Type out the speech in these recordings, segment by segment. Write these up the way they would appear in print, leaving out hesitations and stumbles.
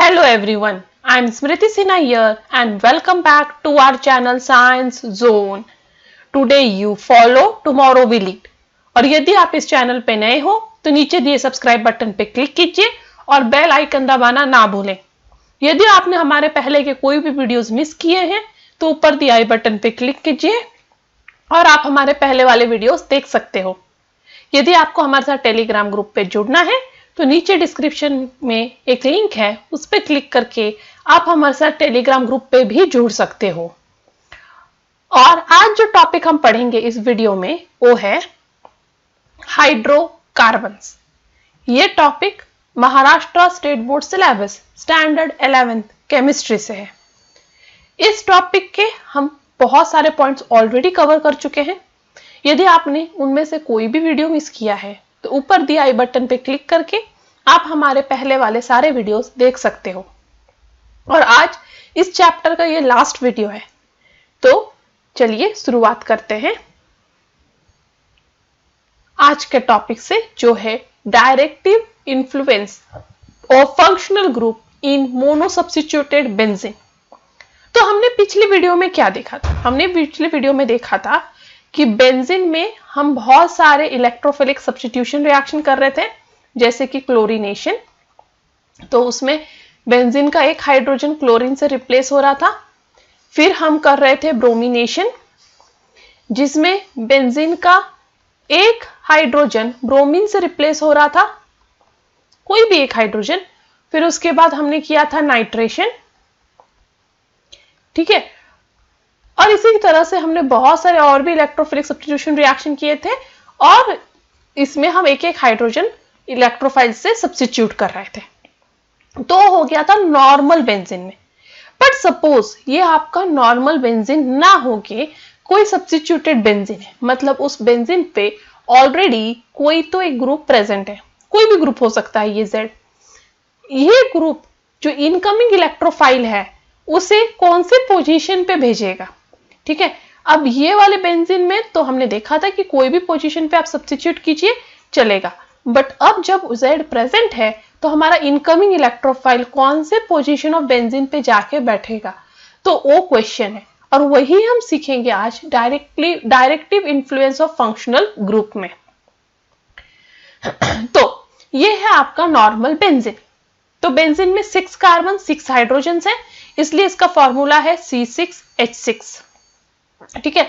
Hello everyone, I am Smriti Sinha here and welcome back to our channel Science Zone. Today you follow, tomorrow we lead. और यदि आप इस channel पे नए हो तो नीचे दिए सब्सक्राइब बटन पे क्लिक कीजिए और बेल आइकन दबाना ना भूलें। यदि आपने हमारे पहले के कोई भी वीडियोस मिस किए हैं तो ऊपर दिए आई बटन पे क्लिक कीजिए और आप हमारे पहले वाले वीडियोस देख सकते हो। यदि आपको हमारे साथ टेलीग्राम ग्रुप पे जुड़ना है तो नीचे डिस्क्रिप्शन में एक लिंक है, उस पर क्लिक करके आप हमारे साथ टेलीग्राम ग्रुप पे भी जुड़ सकते हो। और आज जो टॉपिक हम पढ़ेंगे इस वीडियो में वो है हाइड्रोकार्बन्स। ये topic Maharashtra state board syllabus standard 11th chemistry से है। इस टॉपिक के हम बहुत सारे पॉइंट्स ऑलरेडी कवर कर चुके हैं। यदि आपने उनमें से कोई भी वीडियो मिस किया है तो ऊपर दिए आई बटन पे क्लिक करके आप हमारे पहले वाले सारे वीडियोस देख सकते हो। और आज इस चैप्टर का ये लास्ट वीडियो है, तो चलिए शुरुआत करते हैं आज के टॉपिक से, जो है directive influence of functional group in monosubstituted benzene. तो हमने पिछली वीडियो में क्या देखा था? हमने पिछले वीडियो में देखा था कि बेंजीन में हम बहुत सारे इलेक्ट्रोफिलिक सब्स्टिट्यूशन रिएक्शन कर रहे थे, जैसे कि क्लोरीनेशन। तो उसमें बेंजीन का एक हाइड्रोजन क्लोरीन से रिप्लेस हो रहा था। फिर हम कर रहे थे ब्रोमिनेशन, जिसमें बेंजीन का एक हाइड्रोजन ब्रोमीन से रिप्लेस हो रहा था, कोई भी एक हाइड्रोजन। फिर उसके बाद हमने किया था नाइट्रेशन, ठीक है। और इसी तरह से हमने बहुत सारे और भी इलेक्ट्रोफिलिक सब्स्टिट्यूशन रिएक्शन किए थे और इसमें हम एक एक हाइड्रोजन इलेक्ट्रोफाइल से सब्स्टिट्यूट कर रहे थे। तो हो गया था नॉर्मल बेंजीन में। बट सपोज ये आपका नॉर्मल बेंजीन ना होके कोई सब्स्टिट्यूटेड बेंजीन है, मतलब उस बेंजीन पे ऑलरेडी कोई तो एक ग्रुप प्रेजेंट है, कोई भी ग्रुप हो सकता है ये जेड। ये ग्रुप जो इनकमिंग इलेक्ट्रोफाइल है उसे कौन से पोजीशन पे भेजेगा, ठीक है। अब ये वाले बेंजीन में तो हमने देखा था कि कोई भी पोजीशन पे आप सब्स्टिट्यूट कीजिए चलेगा, बट अब जब Z प्रेजेंट है तो हमारा इनकमिंग इलेक्ट्रोफाइल कौन से पोजीशन ऑफ बेंजीन पे जाके बैठेगा, तो वो क्वेश्चन है। और वही हम सीखेंगे आज directive influence of functional group में। तो ये है आपका नॉर्मल बेंजीन। तो बेंजीन में 6 कार्बन 6 हाइड्रोजन है, इसलिए इसका फॉर्मूला है C6H6, ठीक है।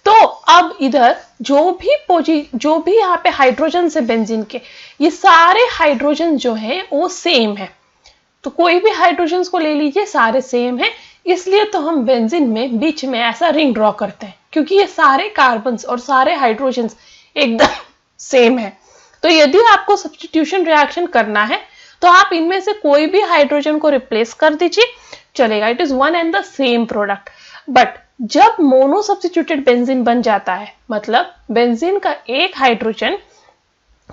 तो अब इधर जो भी यहाँ पे हाइड्रोजन है बेंजीन के, ये सारे हाइड्रोजन जो हैं वो सेम है। तो कोई भी हाइड्रोजन को ले लीजिए, सारे सेम है। इसलिए तो हम बेंजीन में बीच में ऐसा रिंग ड्रॉ करते हैं, क्योंकि ये सारे कार्बन्स और सारे हाइड्रोजन एकदम सेम है। तो यदि आपको सब्स्टिट्यूशन रिएक्शन करना है तो आप इनमें से कोई भी हाइड्रोजन को रिप्लेस कर दीजिए, चलेगा। It is one and the same product. But जब मोनो सब्स्टिट्यूटेड बेंजीन बन जाता है, मतलब बेंजीन का एक हाइड्रोजन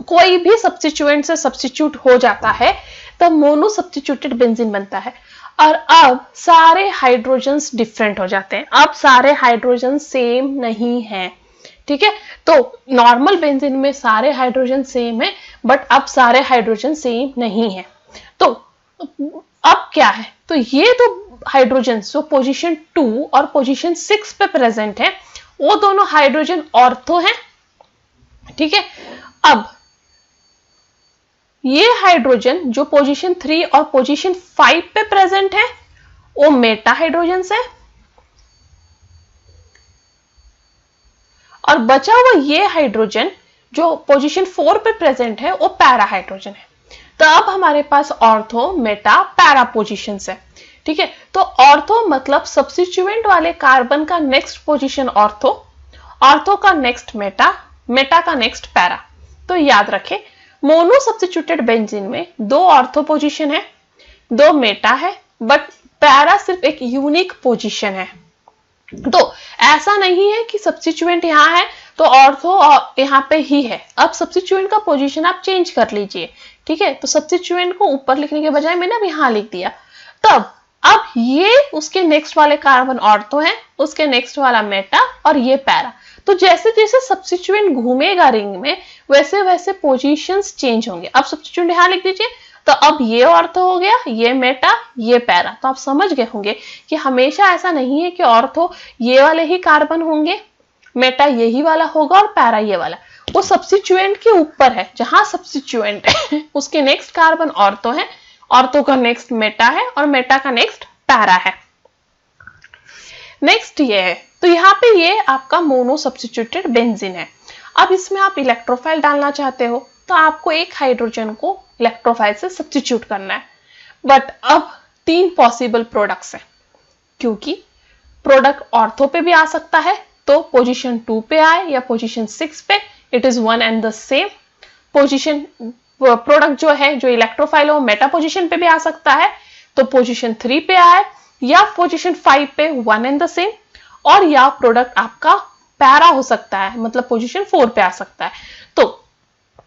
कोई भी सब्स्टिट्यूएंट से सब्स्टिट्यूट हो जाता है, तब मोनो सब्स्टिट्यूटेड बेंजीन बनता है। और अब सारे हाइड्रोजन्स डिफरेंट हो जाते हैं, अब सारे हाइड्रोजन सेम नहीं है, ठीक है। तो नॉर्मल बेंजीन में सारे हाइड्रोजन सेम है, बट अब सारे हाइड्रोजन सेम नहीं है। तो अब क्या है? तो ये तो हाइड्रोजन जो पोजीशन 2 और पोजीशन 6 पे प्रेजेंट है, वो दोनों हाइड्रोजन ऑर्थो हैं, ठीक है। अब ये हाइड्रोजन जो पोजीशन 3 और पोजीशन 5 पे प्रेजेंट है, वो मेटा हाइड्रोजन है। और बचा हुआ ये हाइड्रोजन जो पोजीशन 4 पे प्रेजेंट है, वो पैरा हाइड्रोजन है। तो अब हमारे पास ऑर्थो, मेटा, पैरा पोजीशन है, ठीक है। तो ऑर्थो मतलब सब्स्टिट्यूएंट वाले कार्बन का नेक्स्ट पोजीशन ऑर्थो, ऑर्थो का नेक्स्ट मेटा, मेटा का नेक्स्ट पैरा। तो याद रखें, मोनो सब्स्टिट्यूटेड बेंजीन में 2 ऑर्थो पोजीशन है, 2 मेटा है, बट पैरा सिर्फ एक यूनिक पोजीशन है। तो ऐसा नहीं है कि सब्स्टिट्यूएंट यहाँ है तो ऑर्थो यहाँ पे ही है। अब सब्स्टिट्यूएंट का पोजीशन आप चेंज कर लीजिए, ठीक है। तो सब्स्टिट्यूएंट को ऊपर लिखने के बजाय मैंने अब यहाँ लिख दिया। तब अब ये उसके नेक्स्ट वाले कार्बन ऑर्थो है, उसके नेक्स्ट वाला मेटा और ये पैरा। तो जैसे जैसे सब्स्टिट्यूएंट घूमेगा रिंग में, वैसे वैसे पोजीशंस चेंज होंगे। अब सब्स्टिट्यूएंट यहाँ लिख दीजिए, तो अब ये ऑर्थो हो गया, ये मेटा, ये पैरा। तो आप समझ गए होंगे कि हमेशा ऐसा नहीं है कि ऑर्थो ये वाले ही कार्बन होंगे, मेटा यही वाला होगा और पैरा ये वाला। वो सब्स्टिट्यूएंट के ऊपर है, जहां सब्स्टिट्यूएंट है उसके नेक्स्ट कार्बन ऑर्थो है, ऑर्थो का नेक्स्ट मेटा है और मेटा का नेक्स्ट पैरा है। नेक्स्ट ये है, तो यहाँ पे ये आपका मोनो सब्स्टिट्यूटेड बेंजीन है। अब इसमें आप इलेक्ट्रोफाइल डालना चाहते हो तो आपको एक हाइड्रोजन को इलेक्ट्रोफाइल से सब्स्टिट्यूट करना है। बट अब 3 पॉसिबल प्रोडक्ट्स हैं, क्योंकि प्रोडक्ट ऑर्थो पे भी आ सकता है, तो पोजीशन 2 पे आए या पोजीशन 6 पे, it is one and the same. Position product जो है, जो इलेक्ट्रोफाइल हो, मेटा पोजीशन पे भी आ सकता है, तो पोजीशन 3 पे आए या पोजीशन 5 पे, वन एंड द सेम। और या प्रोडक्ट आपका पैरा हो सकता है, मतलब पोजीशन 4 पे आ सकता है। तो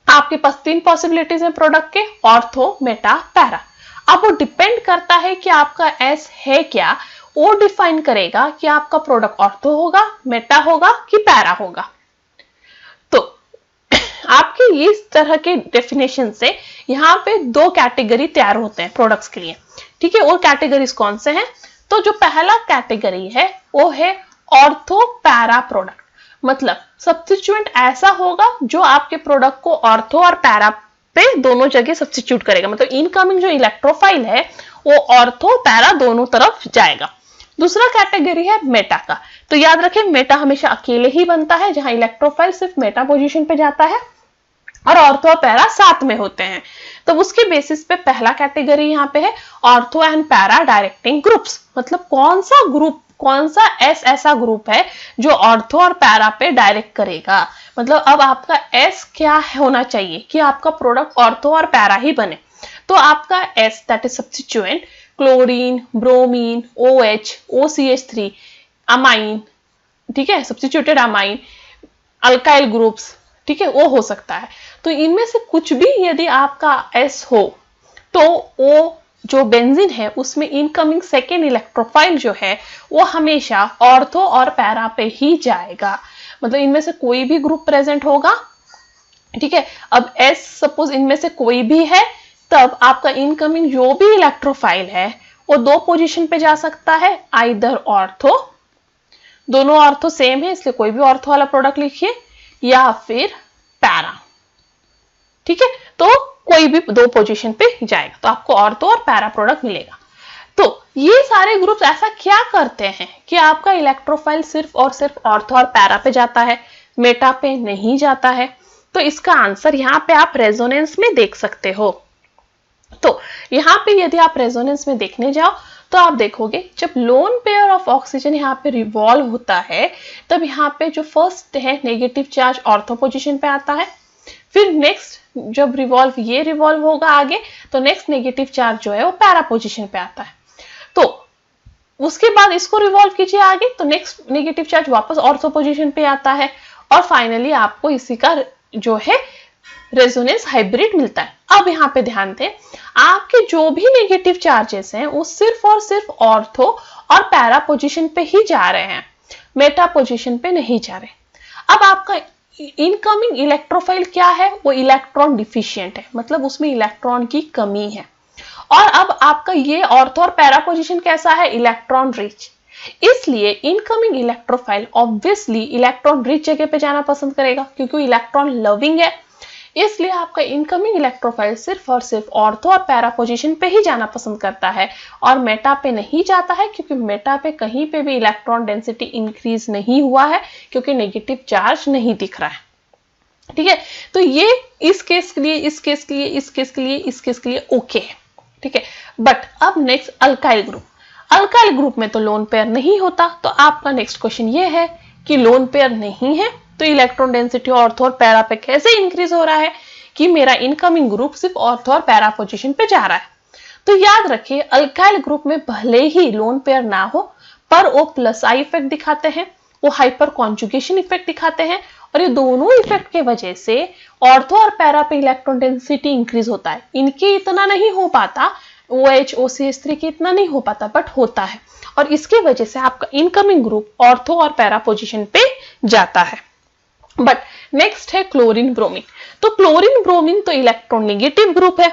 आपके पास 3 पॉसिबिलिटीज हैं प्रोडक्ट के, ऑर्थो, मेटा, पैरा। अब वो डिपेंड करता है कि आपका एस है क्या, वो डिफाइन करेगा कि आपका प्रोडक्ट ऑर्थो होगा, मेटा होगा कि पैरा होगा। तो आपके इस तरह के डेफिनेशन से यहाँ पे 2 कैटेगरी तैयार होते हैं प्रोडक्ट्स के लिए, ठीक है। और कैटेगरीज कौन से हैं? तो जो पहला कैटेगरी है वो है ऑर्थो पैरा प्रोडक्ट, मतलब सब्स्टिट्यूएंट ऐसा होगा जो आपके प्रोडक्ट को ऑर्थो और पैरा पे दोनों जगह सब्स्टिट्यूट करेगा, मतलब इनकमिंग जो इलेक्ट्रोफाइल है वो ऑर्थो पैरा दोनों तरफ जाएगा। दूसरा कैटेगरी है मेटा का। तो याद रखें, मेटा हमेशा अकेले ही बनता है, जहां इलेक्ट्रोफाइल सिर्फ मेटा पोजीशन पे जाता है और ऑर्थो और पैरा साथ में होते हैं। तो उसके बेसिस पे पहला कैटेगरी यहाँ पे है ortho and para directing groups, मतलब कौन सा ग्रुप, कौन सा एस ऐसा ग्रुप है जो ऑर्थो और पैरा पे डायरेक्ट करेगा। मतलब अब आपका एस क्या होना चाहिए कि आपका प्रोडक्ट ऑर्थो और पैरा ही बने। तो आपका S that is substituent, chlorine, bromine, OH, OCH3, amine, ठीक है, सब्स्टिट्यूटेड अमाइन, अल्काइल ग्रुप्स, ठीक है, वो हो सकता है। तो इनमें से कुछ भी यदि आपका एस हो तो वो जो बेंजीन है उसमें इनकमिंग सेकेंड इलेक्ट्रोफाइल जो है वो हमेशा ऑर्थो और पैरा पे ही जाएगा, मतलब इनमें से कोई भी ग्रुप प्रेजेंट होगा, ठीक है। अब एस सपोज इनमें से कोई भी है, तब आपका इनकमिंग जो भी इलेक्ट्रोफाइल है वो 2 पोजीशन पे जा सकता है, आइदर ऑर्थो, दोनों ऑर्थो सेम है इसलिए कोई भी ऑर्थो वाला प्रोडक्ट लिखिए, या फिर पैरा, ठीक है। तो कोई भी 2 पोजीशन पे जाएगा, तो आपको ऑर्थो और पैरा प्रोडक्ट मिलेगा। तो ये सारे ग्रुप्स ऐसा क्या करते हैं कि आपका इलेक्ट्रोफाइल सिर्फ और सिर्फ ऑर्थो और पैरा पे जाता है, मेटा पे नहीं जाता है? तो इसका आंसर यहाँ पे आप रेजोनेंस में देख सकते हो। तो यहाँ पे यदि आप रेजोनेंस में देखने जाओ तो आप देखोगे जब लोन पेयर ऑफ ऑक्सीजन यहाँ पे रिवॉल्व होता है, तब यहाँ पे जो फर्स्ट है नेगेटिव चार्ज ऑर्थो पोजीशन पे आता है, फिर नेक्स्ट जब ये रिवॉल्व होगा आगे, तो नेक्स्ट नेगेटिव चार्ज जो है वो पैरा पोजीशन पे आता है। तो उसके बाद इसको रिवॉल्व कीजिए आगे, तो नेक्स्ट नेगेटिव चार्ज वापस ऑर्थो पोजीशन पे आता है, और फाइनली आपको इसी का जो है रेजोनेंस हाइब्रिड मिलता है। अब यहाँ पे ध्यान दें, आपके जो भी नेगेटिव चार्जेस हैं वो सिर्फ और सिर्फ ऑर्थो और पैरा पोजीशन पे ही जा रहे हैं, मेटा पोजीशन पे नहीं जा रहे। अब आपका इनकमिंग इलेक्ट्रोफाइल क्या है, वो इलेक्ट्रॉन डिफिशिएंट है, मतलब उसमें इलेक्ट्रॉन की कमी है। और अब आपका ये ऑर्थो और पैरा पोजीशन कैसा है, इलेक्ट्रॉन रिच, इसलिए incoming electrophile obviously electron rich जगह पे जाना पसंद करेगा, क्योंकि इलेक्ट्रॉन लविंग है। इसलिए आपका इनकमिंग इलेक्ट्रोफाइल सिर्फ और सिर्फ ऑर्थो और पैरा पोजीशन पे ही जाना पसंद करता है और मेटा पे नहीं जाता है, क्योंकि मेटा पे कहीं पे भी इलेक्ट्रॉन डेंसिटी इंक्रीज नहीं हुआ है, क्योंकि नेगेटिव चार्ज नहीं दिख रहा है, ठीक है। तो ये इस केस के लिए, इस केस के लिए, इस केस के लिए, इस केस के लिए ओके है, ठीक है। बट अब next alkyl group, alkyl group में तो लोन पेयर नहीं होता, तो आपका नेक्स्ट क्वेश्चन ये है कि लोन पेयर नहीं है तो इलेक्ट्रॉन डेंसिटी ऑर्थो और पैरा पे कैसे इंक्रीज हो रहा है कि मेरा इनकमिंग ग्रुप सिर्फ ऑर्थो और पैरा पोजीशन पे जा रहा है। तो याद रखिए, अल्काइल ग्रुप में भले ही लोन पेयर ना हो, पर वो प्लस आई इफेक्ट दिखाते हैं, वो हाइपर कॉन्जुगेशन इफेक्ट दिखाते हैं, और ये दोनों इफेक्ट के वजह से ऑर्थो और पैरा पे इलेक्ट्रॉन डेंसिटी इंक्रीज होता है। इनके इतना नहीं हो पाता, OH, OCH3 की इतना नहीं हो पाता, बट होता है, और इसके वजह से आपका इनकमिंग ग्रुप ऑर्थो और पैरा पोजीशन पे जाता है। बट नेक्स्ट है क्लोरीन ब्रोमीन। तो क्लोरीन ब्रोमीन तो इलेक्ट्रॉन नेगेटिव ग्रुप है,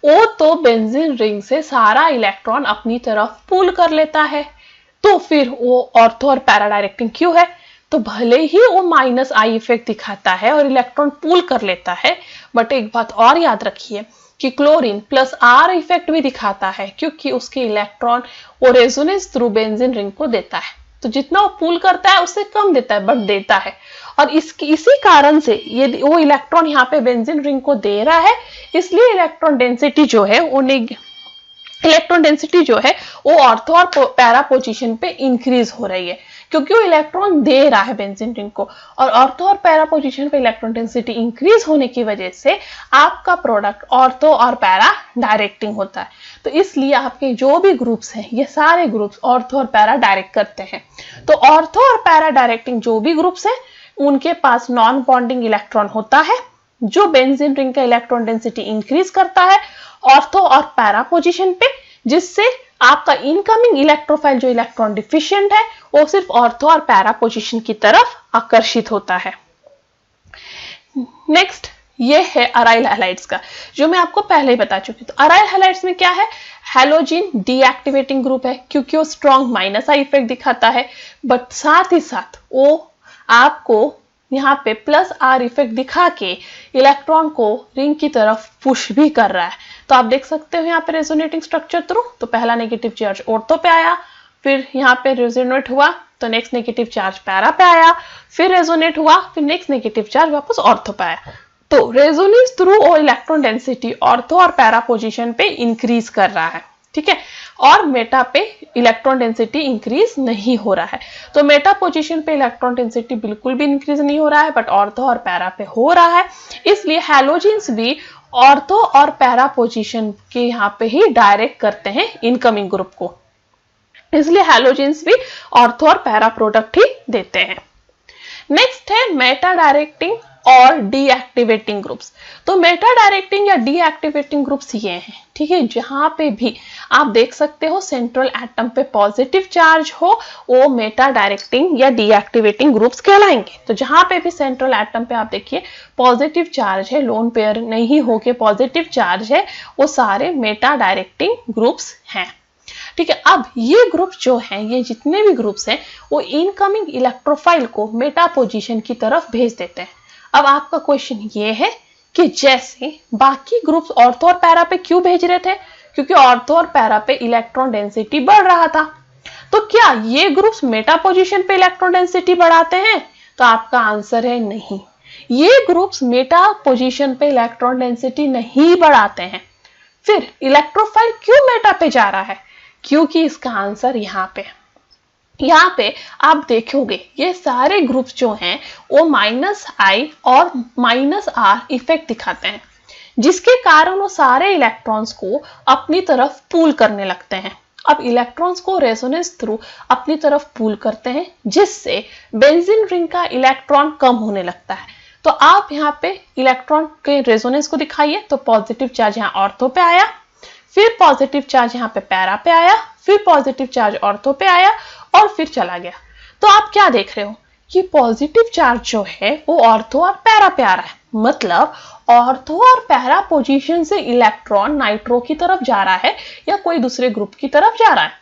वो तो बेंजीन रिंग से सारा इलेक्ट्रॉन अपनी तरफ पुल कर लेता है, तो फिर वो ऑर्थो और पैरा डायरेक्टिंग क्यों है? तो भले ही वो माइनस आई इफेक्ट दिखाता है और इलेक्ट्रॉन पुल कर लेता है, बट एक बात और याद रखिए कि क्लोरीन प्लस आर इफेक्ट भी दिखाता है, क्योंकि उसके इलेक्ट्रॉन वो रेजोनेंस थ्रू बेंजीन रिंग को देता है। तो जितना वो पुल करता है उससे कम देता है, बट देता है। और इसी कारण से ये वो इलेक्ट्रॉन यहाँ पे बेंजीन रिंग को दे रहा है, इसलिए इलेक्ट्रॉन डेंसिटी जो है वो ऑर्थो और पैरा पोजीशन पे इंक्रीज हो रही है, क्योंकि वो इलेक्ट्रॉन दे रहा है बेंजीन रिंग को। और ऑर्थो और पैरा पोजीशन पे इलेक्ट्रॉन डेंसिटी इंक्रीज होने की वजह से आपका प्रोडक्ट ऑर्थो और पैरा डायरेक्टिंग होता है। तो इसलिए आपके जो भी ग्रुप्स हैं, ये सारे ग्रुप्स ऑर्थो और पैरा डायरेक्ट करते हैं। तो ऑर्थो और पैरा डायरेक्टिंग जो भी ग्रुप्स हैं, उनके पास नॉन बॉन्डिंग इलेक्ट्रॉन होता है, जो बेंजीन रिंग का इलेक्ट्रॉन डेंसिटी इंक्रीज करता है ऑर्थो और पैरा पोजीशन पे, जिससे आपका इनकमिंग इलेक्ट्रोफाइल जो इलेक्ट्रॉन डिफिशिएंट है वो सिर्फ ऑर्थो और पैरा पोजीशन की तरफ आकर्षित होता है। नेक्स्ट ये है अराइल हैलाइड्स का, जो मैं आपको पहले ही बता चुकी। तो अराइल हैलाइड्स में क्या है? हैलोजिन डीएक्टिवेटिंग ग्रुप है, क्योंकि वो स्ट्रॉन्ग माइनस आई इफेक्ट दिखाता है, बट साथ ही साथ वो आपको यहाँ पे प्लस आर इफेक्ट दिखा के इलेक्ट्रॉन को रिंग की तरफ पुश भी कर रहा है। तो आप देख सकते हो यहाँ पे रेजोनेटिंग स्ट्रक्चर थ्रू, तो पहला नेगेटिव चार्ज ऑर्थो पे आया, फिर यहाँ पे रेजोनेट हुआ तो नेक्स्ट नेगेटिव चार्ज पैरा पे आया, फिर रेजोनेट हुआ, फिर नेक्स्ट नेगेटिव चार्ज वापस ऑर्थो पे आया। तो रेजोनेंस थ्रू और इलेक्ट्रॉन डेंसिटी ऑर्थो और पैरा पोजीशन पे इंक्रीज कर रहा है, ठीक है, और मेटा पे इलेक्ट्रॉन डेंसिटी इंक्रीज नहीं हो रहा है। तो मेटा पोजीशन पे इलेक्ट्रॉन डेंसिटी बिल्कुल भी इंक्रीज नहीं हो रहा है, बट ऑर्थो और पैरा पे हो रहा है। इसलिए हैलोजेंस भी ऑर्थो और पैरा पोजीशन के यहाँ पे ही डायरेक्ट करते हैं इनकमिंग ग्रुप को, इसलिए हैलोजेंस भी ऑर्थो और पैरा प्रोडक्ट ही देते हैं। नेक्स्ट है मेटा डायरेक्टिंग और डीएक्टिवेटिंग ग्रुप्स। तो मेटा डायरेक्टिंग या डीएक्टिवेटिंग ग्रुप्स ये हैं, ठीक है, जहां पे भी आप देख सकते हो सेंट्रल एटम पे पॉजिटिव चार्ज हो, वो मेटा डायरेक्टिंग या डीएक्टिवेटिंग ग्रुप्स कहलाएंगे। तो जहां पे भी सेंट्रल एटम पे आप देखिए पॉजिटिव चार्ज है, लोन पेयर नहीं होके पॉजिटिव चार्ज है, वो सारे मेटा डायरेक्टिंग ग्रुप्स हैं, ठीक है। अब ये ग्रुप जो हैं, ये जितने भी ग्रुप्स हैं, वो इनकमिंग इलेक्ट्रोफाइल को मेटा पोजीशन की तरफ भेज देते हैं। अब आपका क्वेश्चन ये है कि जैसे बाकी ग्रुप्स ऑर्थो और पैरा पे क्यों भेज रहे थे? क्योंकि ऑर्थो और पैरा पे इलेक्ट्रॉन डेंसिटी बढ़ रहा था। तो क्या ये ग्रुप्स मेटा पोजीशन पे इलेक्ट्रॉन डेंसिटी बढ़ाते हैं? तो आपका आंसर है नहीं, ये ग्रुप्स मेटा पोजीशन पे इलेक्ट्रॉन डेंसिटी नहीं बढ़ाते हैं। फिर इलेक्ट्रोफाइल क्यों मेटा पे जा रहा है? क्योंकि इसका आंसर यहाँ पे आप देखोगे ये सारे ग्रुप्स जो हैं वो माइनस आई और माइनस आर इफेक्ट दिखाते हैं, जिसके कारण वो सारे इलेक्ट्रॉन्स को अपनी तरफ पुल करने लगते हैं। अब इलेक्ट्रॉन्स को रेजोनेंस थ्रू अपनी तरफ पुल करते हैं, जिससे बेंजीन रिंग का इलेक्ट्रॉन कम होने लगता है। तो आप यहाँ पे इलेक्ट्रॉन के रेजोनेंस को दिखाइए, तो पॉजिटिव चार्ज यहाँ ऑर्थो पे आया, फिर पॉजिटिव चार्ज यहाँ पे पैरा पे आया, फिर पॉजिटिव चार्ज ऑर्थो पे आया और फिर चला गया। तो आप क्या देख रहे हो कि पॉजिटिव चार्ज जो है वो ऑर्थो और पैरा पे आ रहा है, मतलब ऑर्थो और पैरा पोजीशन से इलेक्ट्रॉन नाइट्रो की तरफ जा रहा है या कोई दूसरे ग्रुप की तरफ जा रहा है,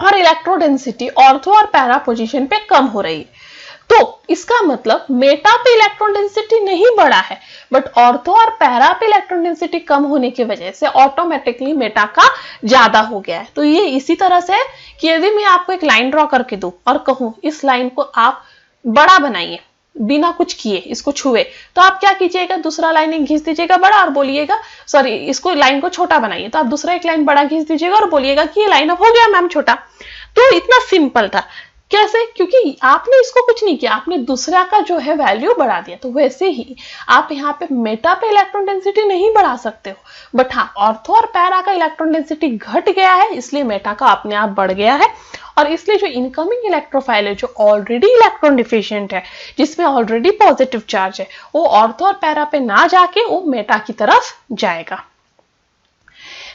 और इलेक्ट्रो डेंसिटी ऑर्थो और पैरा पोजीशन पे कम हो रही है। तो इसका मतलब मेटा पे इलेक्ट्रॉन डेंसिटी नहीं बढ़ा है, बट ऑर्थो और पैरा पे इलेक्ट्रॉन डेंसिटी कम होने की वजह से ऑटोमेटिकली मेटा का ज्यादा हो गया है। तो ये इसी तरह से है कि यदि मैं आपको एक लाइन ड्रॉ करके दूं और कहूं इस लाइन को आप बड़ा बनाइए बिना कुछ किए, इसको छुए, तो आप क्या कीजिएगा, दूसरा लाइन एक खींच दीजिएगा बड़ा और बोलिएगा, सॉरी इसको लाइन को छोटा बनाइए, तो आप दूसरा एक लाइन बड़ा खींच दीजिएगा और बोलिएगा कि ये लाइन अब हो गया मैम छोटा। तो इतना सिंपल था। कैसे? क्योंकि आपने इसको कुछ नहीं किया, आपने दूसरा का जो है वैल्यू बढ़ा दिया। तो वैसे ही आप यहाँ पे मेटा पे इलेक्ट्रॉन डेंसिटी नहीं बढ़ा सकते हो, बट हाँ ऑर्थो और पैरा का इलेक्ट्रॉन डेंसिटी घट गया है, इसलिए मेटा का अपने आप बढ़ गया है। और इसलिए जो इनकमिंग इलेक्ट्रोफाइल है, जो ऑलरेडी इलेक्ट्रॉन डिफिशिएंट है, जिसमें ऑलरेडी पॉजिटिव चार्ज है, वो ऑर्थो और पैरा पे ना जाके वो मेटा की तरफ जाएगा।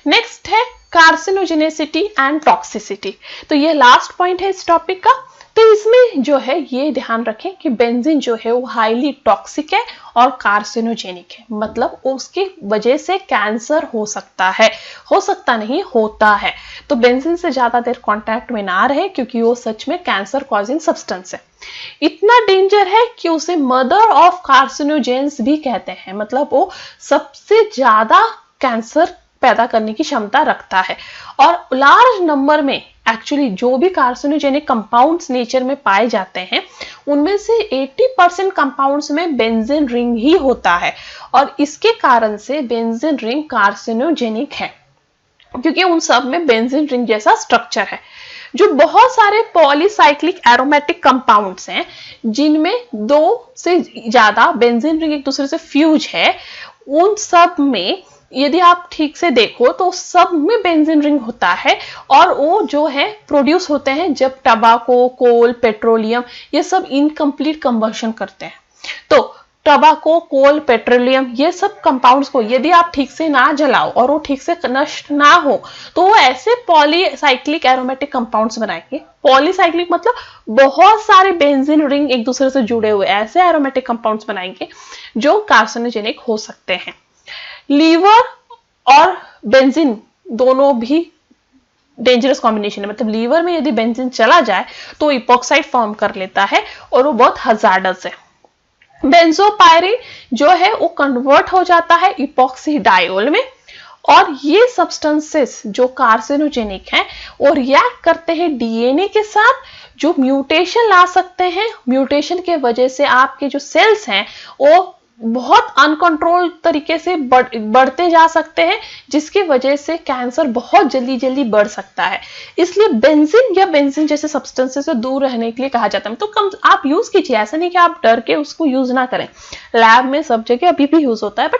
नेक्स्ट है कार्सिनोजेनेसिटी एंड टॉक्सिसिटी। तो ये लास्ट पॉइंट है इस टॉपिक का। तो इसमें जो है ये ध्यान रखें कि बेंजीन जो है वो हाईली टॉक्सिक है और कार्सिनोजेनिक है, मतलब उसकी वजह से कैंसर हो सकता है, हो सकता नहीं होता है। तो बेंजीन से ज्यादा देर कांटेक्ट में ना रहे क्योंकि वो सच में कैंसर कॉजिंग सब्सटेंस है। इतना डेंजर है कि उसे मदर ऑफ कार्सिनोजेंस भी कहते हैं, मतलब वो सबसे ज्यादा कैंसर पैदा करने की क्षमता रखता है। और लार्ज नंबर में एक्चुअली जो भी कार्सिनोजेनिक कंपाउंड्स नेचर में पाए जाते हैं उनमें से 80% कंपाउंड्स में बेंजीन रिंग ही होता है, और इसके कारण से बेंजीन रिंग कार्सिनोजेनिक है क्योंकि उन सब में बेंजीन रिंग जैसा स्ट्रक्चर है। जो बहुत सारे पॉलीसाइक्लिक एरोमेटिक कंपाउंड्स हैं जिनमें 2 से ज्यादा बेंजीन रिंग एक दूसरे से फ्यूज है, उन सब में यदि आप ठीक से देखो तो सब में बेंजीन रिंग होता है, और वो जो है प्रोड्यूस होते हैं जब टबाको, कोल, पेट्रोलियम ये सब इनकम्प्लीट कंबशन करते हैं। तो टबाको, कोल, पेट्रोलियम ये सब कंपाउंड्स को यदि आप ठीक से ना जलाओ और वो ठीक से नष्ट ना हो तो वो ऐसे पॉलीसाइक्लिक एरोमेटिक कंपाउंड्स बनाएंगे। पॉलीसाइक्लिक मतलब बहुत सारे बेंजीन रिंग एक दूसरे से जुड़े हुए ऐसे एरोमेटिक कंपाउंड्स बनाएंगे जो कार्सिनोजेनिक हो सकते हैं। लीवर और बेंजीन दोनों भी डेंजरस कॉम्बिनेशन है, मतलब लीवर में यदि बेंजीन चला जाए तो इपॉक्साइड फॉर्म कर लेता है और वो बहुत हजार्डस है। बेंजोपायरीन जो है वो कन्वर्ट हो जाता है इपॉक्सी डायोल में, और ये सब्सटेंसेस जो कार्सिनोजेनिक हैं वो रिएक्ट करते हैं डीएनए के साथ, जो म्यूटेशन ला सकते हैं। म्यूटेशन के वजह से आपके जो सेल्स हैं वो बहुत अनकंट्रोल तरीके से बढ़ते जा सकते हैं, जिसकी वजह से कैंसर बहुत जल्दी जल्दी बढ़ सकता है। इसलिए बेंजीन या बेंजीन जैसे सब्सटेंसेस से दूर रहने के लिए कहा जाता है। तो कम आप यूज कीजिए, ऐसा नहीं कि आप डर के उसको यूज ना करें, लैब में सब जगह अभी भी यूज होता है, बट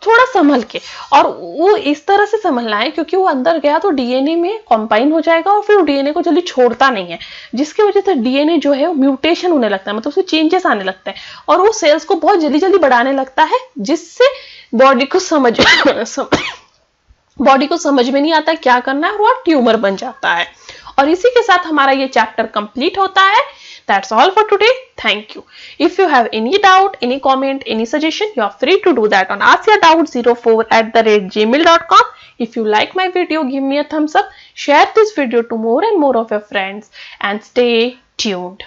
थोड़ा संभल के, और वो इस तरह से संभलना है क्योंकि वो अंदर गया तो डीएनए में कंबाइन हो जाएगा और फिर वो डीएनए को जल्दी छोड़ता नहीं है, जिसकी वजह से डीएनए जो है म्यूटेशन होने लगता है, मतलब उसमें चेंजेस आने लगते हैं और वो सेल्स को बहुत जल्दी जल्दी बढ़ाने लगता है, जिससे बॉडी को समझ में नहीं आता क्या करना है और वो ट्यूमर बन जाता है। और इसी के साथ हमारा ये चैप्टर कंप्लीट होता है। That's all for today. Thank you. If you have any doubt, any comment, any suggestion, you are free to do that on askyourdoubt04@gmail.com. If you like my video, give me a thumbs up, share this video to more and more of your friends, and stay tuned.